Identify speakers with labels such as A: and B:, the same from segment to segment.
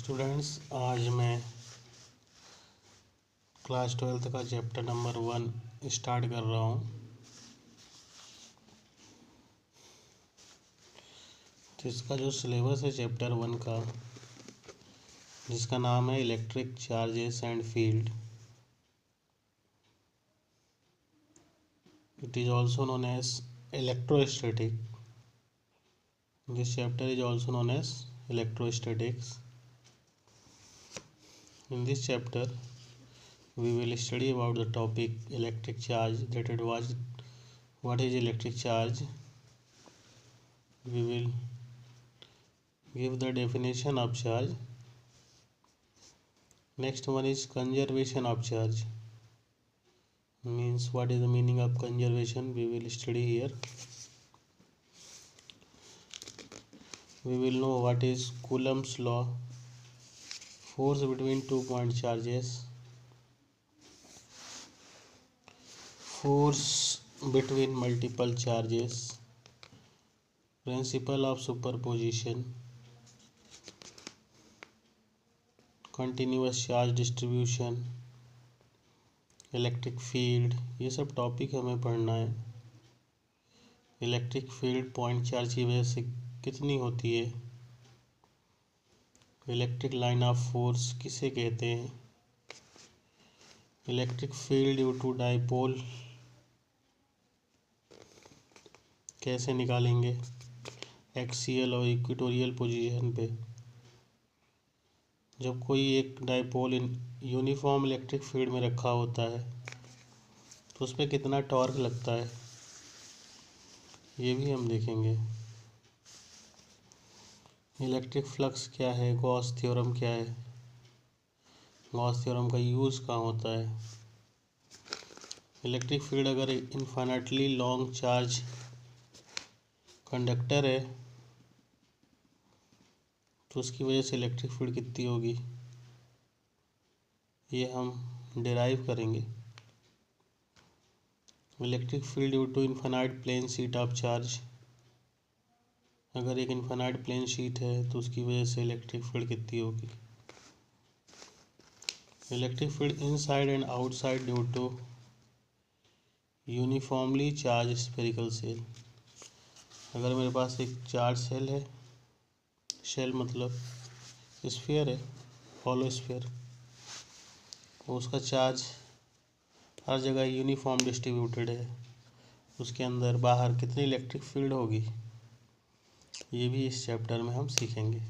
A: Students, आज मैं class 12th का चैप्टर नंबर 1 स्टार्ट कर रहा हूँ। तो इसका जो सिलेबस है चैप्टर 1 का, जिसका नाम है electric charges and field, it is also known as electrostatic. This chapter is also known as electrostatics. In this chapter we will study about the topic electric charge, that it was what is electric charge. We will give the definition of charge. Next one is conservation of charge, means what is the meaning of conservation, we will study here. We will know what is Coulomb's law, force between 2-point charges, force between multiple charges, principle of superposition, continuous charge distribution, electric field, ये सब topic हमें पढ़ना है। Electric field point charge की वजह से कितनी होती है, इलेक्ट्रिक लाइन ऑफ फोर्स किसे कहते हैं, electric field due to dipole कैसे निकालेंगे एक्सियल और इक्वेटोरियल पोजीशन पे। जब कोई एक डाइपोल यूनिफॉर्म इलेक्ट्रिक फील्ड में रखा होता है तो उसमें कितना टॉर्क लगता है, ये भी हम देखेंगे। इलेक्ट्रिक फ्लक्स क्या है, गॉस थ्योरम क्या है, गॉस थ्योरम का यूज़ कहाँ होता है। इलेक्ट्रिक फील्ड अगर इनफाइनाइटली लॉन्ग चार्ज कंडक्टर है तो उसकी वजह से इलेक्ट्रिक फील्ड कितनी होगी, ये हम डिराइव करेंगे। Electric field due to infinite plane sheet of charge, अगर एक इनफाइनाइट प्लेन शीट है तो उसकी वजह से इलेक्ट्रिक फील्ड कितनी होगी। Electric field inside and outside due to uniformly charged spherical shell, अगर मेरे पास एक चार्ज सेल है, शेल मतलब स्फीयर है, हॉलो स्फीयर, उसका चार्ज हर जगह यूनिफॉर्म डिस्ट्रीब्यूटेड है, उसके अंदर बाहर कितनी इलेक्ट्रिक फील्ड होगी, ये भी इस चैप्टर में हम सीखेंगे।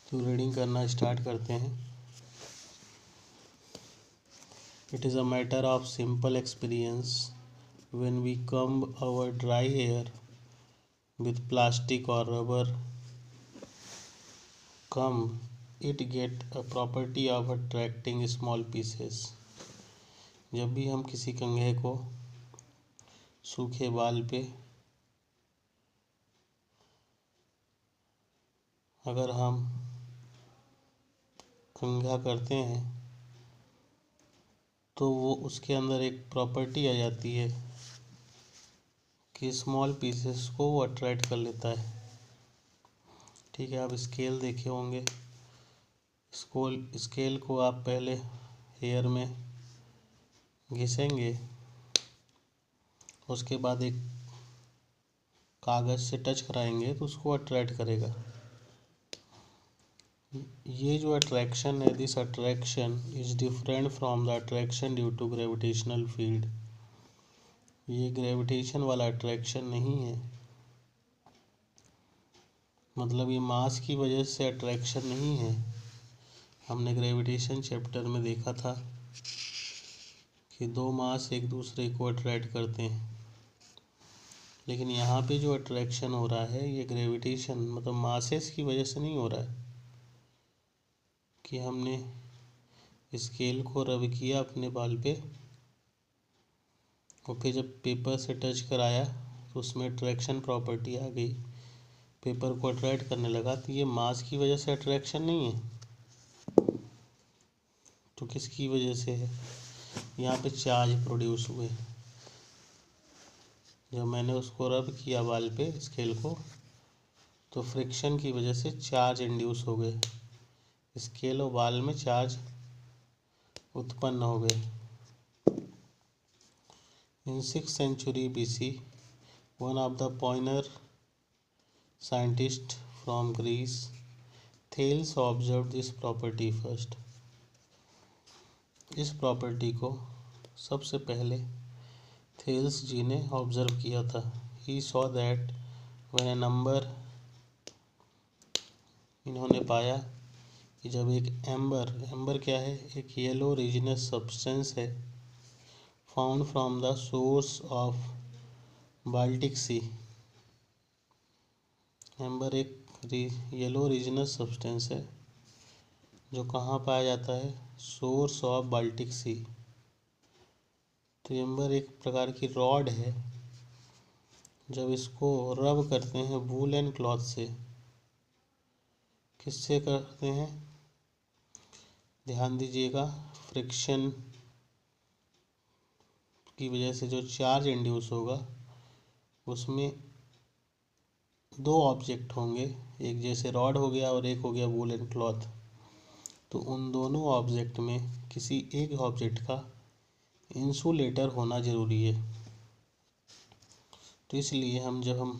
A: तो रीडिंग करना स्टार्ट करते हैं। It is a matter of simple experience when we comb our dry hair with plastic or rubber comb, it get a property of attracting small pieces. जब भी हम किसी कंघे को सूखे बाल पे अगर हम कंघा करते हैं तो वो उसके अंदर एक प्रॉपर्टी आ जाती है कि स्मॉल पीसेस को वो अट्रैक्ट कर लेता है। ठीक है, आप स्केल देखे होंगे, स्केल को आप पहले हेयर में घिसेंगे, उसके बाद एक कागज़ से टच कराएंगे तो उसको अट्रैक्ट करेगा। ये जो अट्रैक्शन है, this attraction is different from the attraction due to gravitational field, ये ग्रेविटेशन वाला अट्रैक्शन नहीं है, मतलब ये मास की वजह से अट्रैक्शन नहीं है। हमने ग्रेविटेशन चैप्टर में देखा था कि दो मास एक दूसरे को अट्रैक्ट करते हैं, लेकिन यहाँ पे जो अट्रैक्शन हो रहा है ये ग्रेविटेशन मतलब मासेस की वजह से नहीं हो रहा है कि हमने स्केल को रब किया अपने बाल पे और फिर जब पेपर से टच कराया तो उसमें अट्रैक्शन प्रॉपर्टी आ गई, पेपर को अट्रैक्ट करने लगा। तो ये मास की वजह से अट्रैक्शन नहीं है, तो किसकी वजह से है, यहाँ पे चार्ज प्रोड्यूस हुए। जब मैंने उसको रब किया बाल पे स्केल को तो फ्रिक्शन की वजह से चार्ज इंड्यूस हो गए, स्केल और बॉल में चार्ज उत्पन्न हो गए। इन 6th century BC, one of the pioneer scientists from Greece, Thales, observed this property first. इस प्रॉपर्टी को सबसे पहले थेल्स जी ने ऑब्जर्व किया था। He saw that when a number, इन्होंने पाया कि जब एक एम्बर क्या है, एक येलो रिजिनस सब्सटेंस है, found from the source of Baltic Sea. Amber एक येलो रिजिनस सब्सटेंस है जो कहाँ पाया जाता है, सोर्स ऑफ बाल्टिक सी। तो एम्बर एक प्रकार की रॉड है, जब इसको रब करते हैं वूल एंड क्लॉथ से, किससे करते हैं, ध्यान दीजिएगा, फ्रिक्शन की वजह से जो चार्ज इंड्यूस होगा उसमें दो ऑब्जेक्ट होंगे, एक जैसे रॉड हो गया और एक हो गया वूल एंड क्लॉथ। तो उन दोनों ऑब्जेक्ट में किसी एक ऑब्जेक्ट का इंसुलेटर होना ज़रूरी है। तो इसलिए जब हम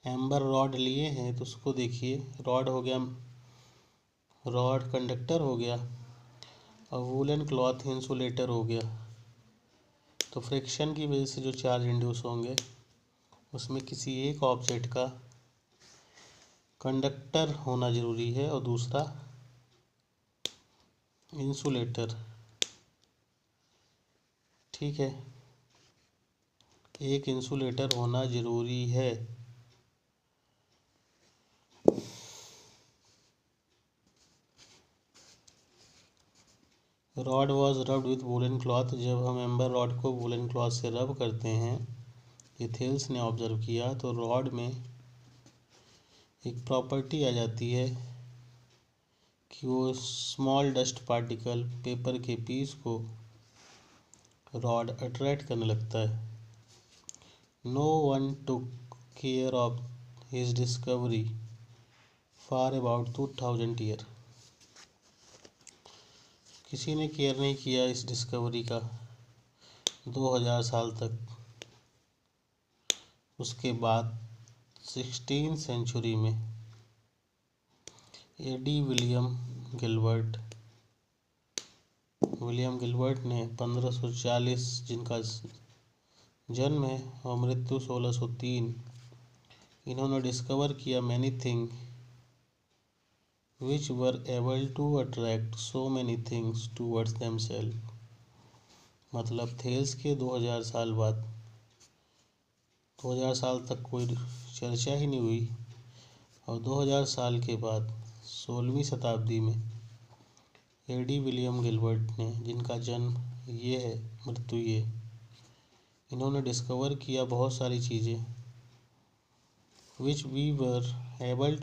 A: एम्बर रॉड लिए हैं तो उसको देखिए, रॉड हो गया, रॉड कंडक्टर हो गया और वूल एंड क्लॉथ इंसुलेटर हो गया। तो फ्रिक्शन की वजह से जो चार्ज इंड्यूस होंगे उसमें किसी एक ऑब्जेक्ट का कंडक्टर होना ज़रूरी है और दूसरा इंसुलेटर। ठीक है, एक इंसुलेटर होना ज़रूरी है। Rod was rubbed with woollen cloth, जब हम एम्बर रॉड को वूलन क्लॉथ से रब करते हैं, ये थेल्स ने ऑब्जर्व किया, तो रॉड में एक प्रॉपर्टी आ जाती है कि वो स्मॉल डस्ट पार्टिकल, पेपर के पीस को रॉड अट्रैक्ट करने लगता है। No one took care of his discovery for about 2000 year. किसी ने केयर नहीं किया इस डिस्कवरी का 2000 साल तक। उसके बाद 16th सेंचुरी में एडी विलियम गिलबर्ट ने 1540, जिनका जन्म है और मृत्यु 1603, इन्होंने डिस्कवर किया many thing which were able to attract so many things towards themselves. मतलब थेल्स के 2000 साल बाद, 2000 साल तक कोई चर्चा ही नहीं हुई, और 2000 साल के बाद 16वीं शताब्दी में एडी विलियम गिलबर्ट ने, जिनका जन्म ये है मृत्यु ये, इन्होंने डिस्कवर किया बहुत सारी चीज़ें which were able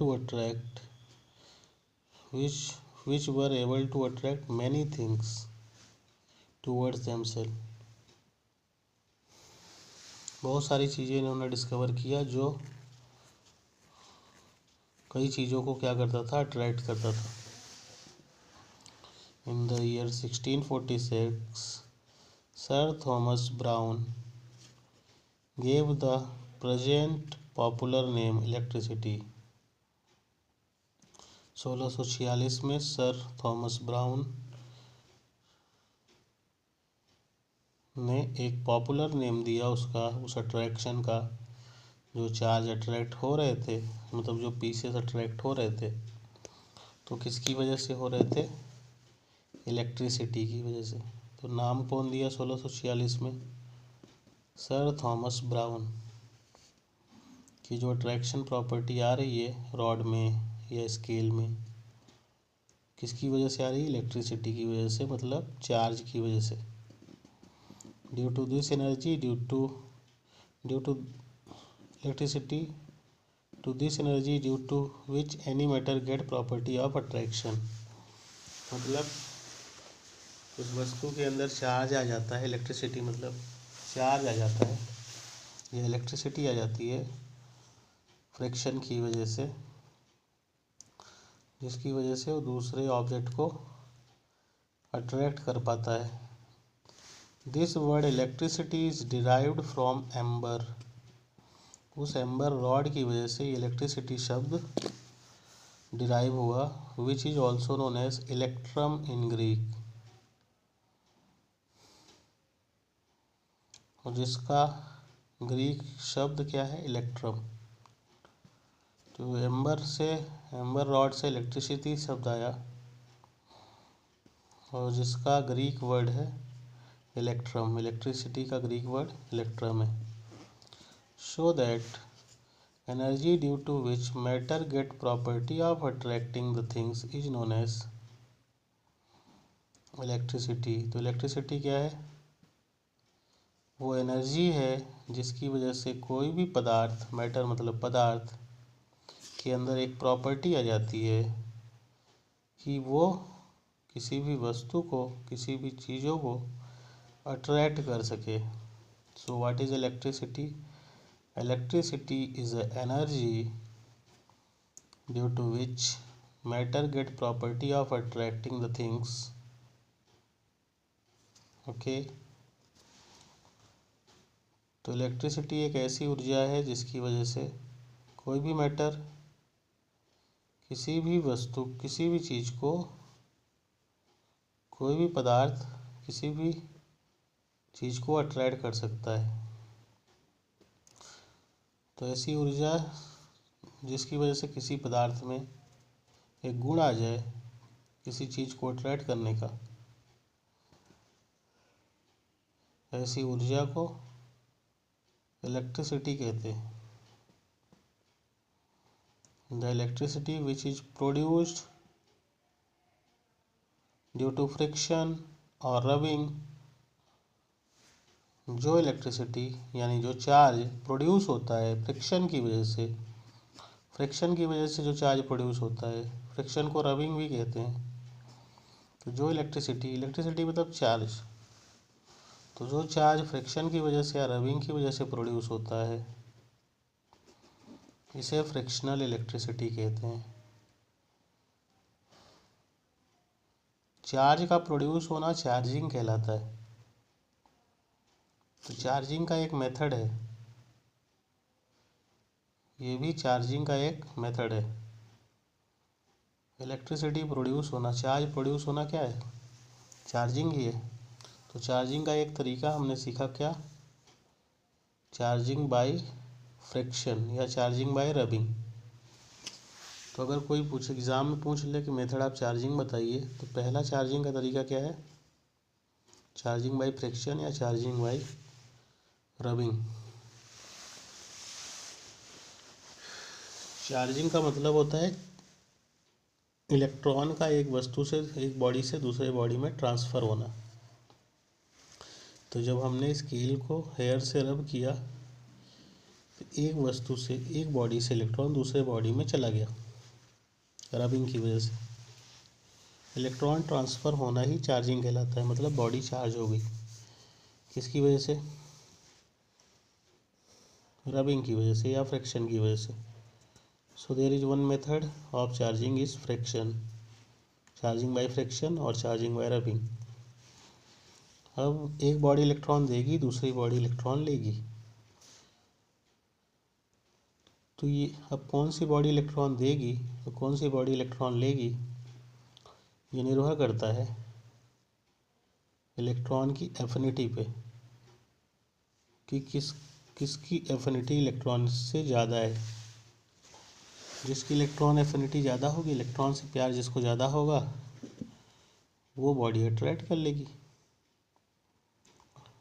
A: to attract many things towards themselves. बहुत सारी चीज़ें इन्होंने डिस्कवर किया जो कई चीज़ों को क्या करता था, अट्रैक्ट करता था। In the year 1646 sir Thomas brown gave the present popular name electricity। 1646 में सर थॉमस ब्राउन ने एक पॉपुलर नेम दिया उसका, उस अट्रैक्शन का, जो चार्ज अट्रैक्ट हो रहे थे, मतलब जो पीसेस अट्रैक्ट हो रहे थे, तो किसकी वजह से हो रहे थे, इलेक्ट्रिसिटी की वजह से। तो नाम कौन दिया 1646 में, सर थॉमस ब्राउन। की जो अट्रैक्शन प्रॉपर्टी आ रही है रॉड में या स्केल में, किसकी वजह से आ रही है, इलेक्ट्रिसिटी की वजह से, मतलब चार्ज की वजह से। Due to this energy, due to electricity, to this energy due to which any matter get property of attraction. मतलब उस वस्तु के अंदर चार्ज आ जाता है, इलेक्ट्रिसिटी मतलब चार्ज आ जाता है, ये इलेक्ट्रिसिटी आ जाती है फ्रिक्शन की वजह से, जिसकी वजह से वो दूसरे ऑब्जेक्ट को अट्रैक्ट कर पाता है। This word electricity is derived from amber. उस एम्बर रॉड की वजह से इलेक्ट्रिसिटी शब्द डिराइव हुआ। Which is also known as electrum in Greek, और जिसका ग्रीक शब्द क्या है, इलेक्ट्रम। तो एम्बर रॉड से इलेक्ट्रिसिटी शब्द आया, और जिसका ग्रीक वर्ड है इलेक्ट्रम। इलेक्ट्रिसिटी का ग्रीक वर्ड इलेक्ट्रम है। Show that energy due to which matter get property of attracting the things is known as electricity. तो इलेक्ट्रिसिटी क्या है, वो एनर्जी है जिसकी वजह से कोई भी पदार्थ, मैटर मतलब पदार्थ, के अंदर एक प्रॉपर्टी आ जाती है कि वो किसी भी वस्तु को, किसी भी चीज़ों को अट्रैक्ट कर सके। So what is electricity? Electricity is a energy due to which matter get property of attracting the things. Okay, तो इलेक्ट्रिसिटी एक ऐसी ऊर्जा है जिसकी वजह से कोई भी मैटर, किसी भी वस्तु, किसी भी चीज़ को, कोई भी पदार्थ किसी भी चीज़ को अट्रैक्ट कर सकता है। तो ऐसी ऊर्जा जिसकी वजह से किसी पदार्थ में एक गुण आ जाए किसी चीज़ को अट्रैक्ट करने का, ऐसी ऊर्जा को इलेक्ट्रिसिटी कहते हैं। The electricity which is produced due to friction or rubbing, जो इलेक्ट्रिसिटी यानी जो चार्ज प्रोड्यूस होता है फ्रिक्शन की वजह से, फ्रिक्शन की वजह से जो चार्ज प्रोड्यूस होता है, फ्रिक्शन को रबिंग भी कहते हैं। तो जो इलेक्ट्रिसिटी मतलब चार्ज, तो जो चार्ज फ्रिक्शन की वजह से या रबिंग की वजह से प्रोड्यूस होता है, इसे फ्रिक्शनल इलेक्ट्रिसिटी कहते हैं। चार्ज का प्रोड्यूस होना चार्जिंग कहलाता है। तो चार्जिंग का एक मेथड है, ये भी चार्जिंग का एक मेथड है। इलेक्ट्रिसिटी प्रोड्यूस होना, चार्ज प्रोड्यूस होना क्या है, चार्जिंग ही है। तो चार्जिंग का एक तरीका हमने सीखा क्या, चार्जिंग बाय फ्रिक्शन या चार्जिंग बाय रबिंग। तो अगर कोई पूछे, एग्ज़ाम में पूछ ले कि मेथड ऑफ चार्जिंग बताइए, तो पहला चार्जिंग का तरीका क्या है, चार्जिंग बाय फ्रिक्शन या चार्जिंग बाय रबिंग। चार्जिंग का मतलब होता है इलेक्ट्रॉन का एक वस्तु से, एक बॉडी से दूसरे बॉडी में ट्रांसफ़र होना। तो जब हमने स्केल को हेयर से रब किया तो एक वस्तु से, एक बॉडी से इलेक्ट्रॉन दूसरे बॉडी में चला गया, रबिंग की वजह से। इलेक्ट्रॉन ट्रांसफ़र होना ही चार्जिंग कहलाता है, मतलब बॉडी चार्ज हो गई। किसकी वजह से, रबिंग की वजह से या फ्रिक्शन की वजह से। So there is one method of charging is friction, charging by friction और चार्जिंग बाय रबिंग। अब एक बॉडी इलेक्ट्रॉन देगी, दूसरी बॉडी इलेक्ट्रॉन लेगी। तो ये अब कौन सी बॉडी इलेक्ट्रॉन देगी और कौन सी बॉडी इलेक्ट्रॉन लेगी, ये निर्भर करता है इलेक्ट्रॉन की एफिनिटी पे, कि किसकी एफिनिटी इलेक्ट्रॉन से ज़्यादा है। जिसकी इलेक्ट्रॉन एफिनिटी ज़्यादा होगी, इलेक्ट्रॉन से प्यार जिसको ज़्यादा होगा, वो बॉडी अट्रैक्ट कर लेगी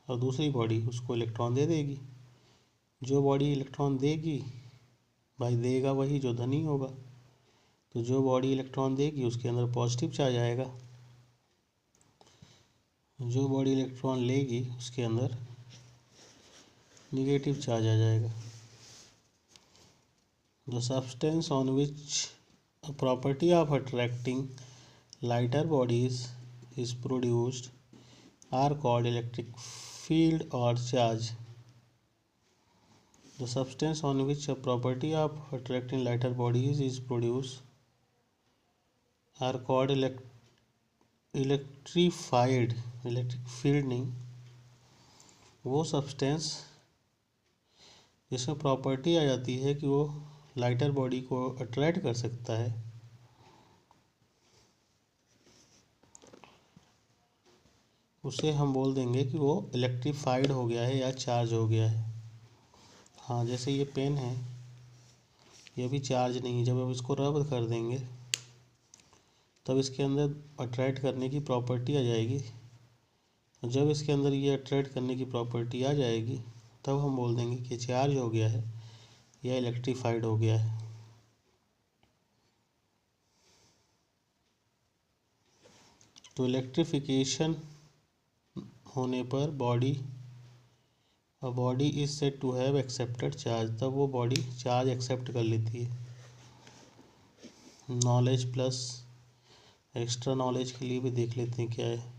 A: और दूसरी बॉडी उसको इलेक्ट्रॉन दे देगी। जो बॉडी इलेक्ट्रॉन देगी, भाई देगा वही जो धनी होगा। तो जो बॉडी इलेक्ट्रॉन देगी उसके अंदर पॉजिटिव चार्ज आएगा, जो बॉडी इलेक्ट्रॉन लेगी उसके अंदर निगेटिव चार्ज आ जाएगा। The substance on which a property of attracting lighter bodies is produced are called electric field और charge. The substance on which a property of attracting lighter bodies is produced are called electric field नहीं, वो substance जिसमें property आ जाती है कि वो lighter body को attract कर सकता है, उसे हम बोल देंगे कि वो इलेक्ट्रीफाइड हो गया है या चार्ज हो गया है। हाँ, जैसे ये पेन है, ये भी चार्ज नहीं है। जब हम इसको रब कर देंगे तब इसके अंदर अट्रैक्ट करने की प्रॉपर्टी आ जाएगी। जब इसके अंदर ये अट्रैक्ट करने की प्रॉपर्टी आ जाएगी तब हम बोल देंगे कि चार्ज हो गया है या इलेक्ट्रीफाइड हो गया है। तो इलेक्ट्रिफिकेशन होने पर body is said to have accepted charge, तब वो बॉडी चार्ज एक्सेप्ट कर लेती है। नॉलेज प्लस एक्स्ट्रा नॉलेज के लिए भी देख लेते हैं क्या है।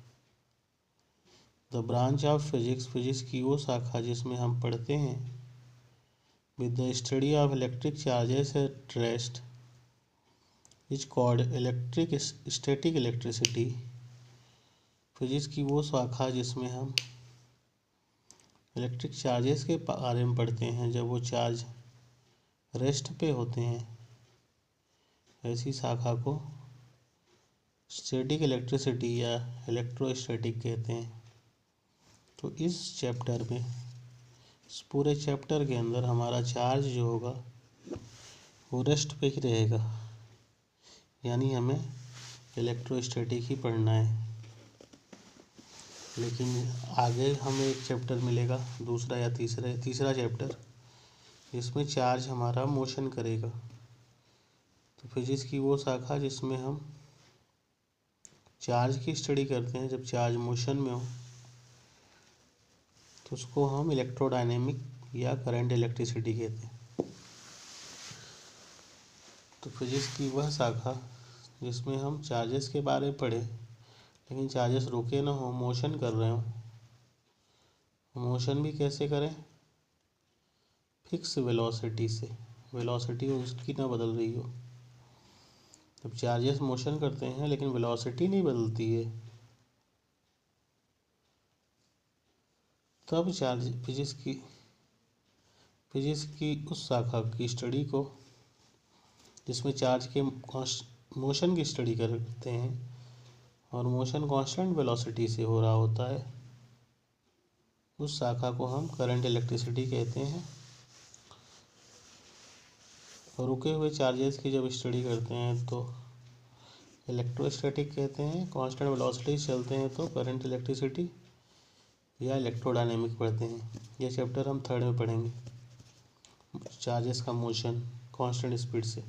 A: द ब्रांच ऑफ फिजिक्स की वो शाखा जिसमें हम पढ़ते हैं with the study of electric charges at rest is called static electricity. Physics की वो शाखा जिसमें हम इलेक्ट्रिक चार्जेस के बारे में पढ़ते हैं जब वो चार्ज रेस्ट पे होते हैं, ऐसी शाखा को स्टैटिक इलेक्ट्रिसिटी या इलेक्ट्रोस्टैटिक कहते हैं। तो इस चैप्टर में, इस पूरे चैप्टर के अंदर हमारा चार्ज जो होगा वो रेस्ट पे ही रहेगा, यानी हमें इलेक्ट्रोस्टैटिक ही पढ़ना है। लेकिन आगे हमें एक चैप्टर मिलेगा, दूसरा या तीसरा चैप्टर, जिसमें चार्ज हमारा मोशन करेगा। तो फिजिक्स की वो शाखा जिसमें हम चार्ज की स्टडी करते हैं, जब चार्ज मोशन में हो तो उसको हम इलेक्ट्रोडायनेमिक या करंट इलेक्ट्रिसिटी कहते हैं। तो फिजिक्स की वह शाखा जिसमें हम चार्जेस के बारे में पढ़े लेकिन चार्जेस रुके ना हो, मोशन कर रहे हो। मोशन भी कैसे करें? फिक्स वेलोसिटी से, वेलोसिटी उसकी ना बदल रही हो। जब चार्जेस मोशन करते हैं लेकिन वेलोसिटी नहीं बदलती है, तब चार्ज फिजिक्स की उस शाखा की स्टडी को जिसमें चार्ज के मोशन की स्टडी करते हैं और मोशन कांस्टेंट वेलोसिटी से हो रहा होता है, उस शाखा को हम करंट इलेक्ट्रिसिटी कहते हैं। और रुके हुए चार्जेस की जब स्टडी करते हैं तो इलेक्ट्रोस्टैटिक कहते हैं। कांस्टेंट वेलोसिटी से चलते हैं तो करंट इलेक्ट्रिसिटी या इलेक्ट्रोडायनेमिक पढ़ते हैं। यह चैप्टर हम 3rd में पढ़ेंगे, चार्जेस का मोशन कांस्टेंट स्पीड से।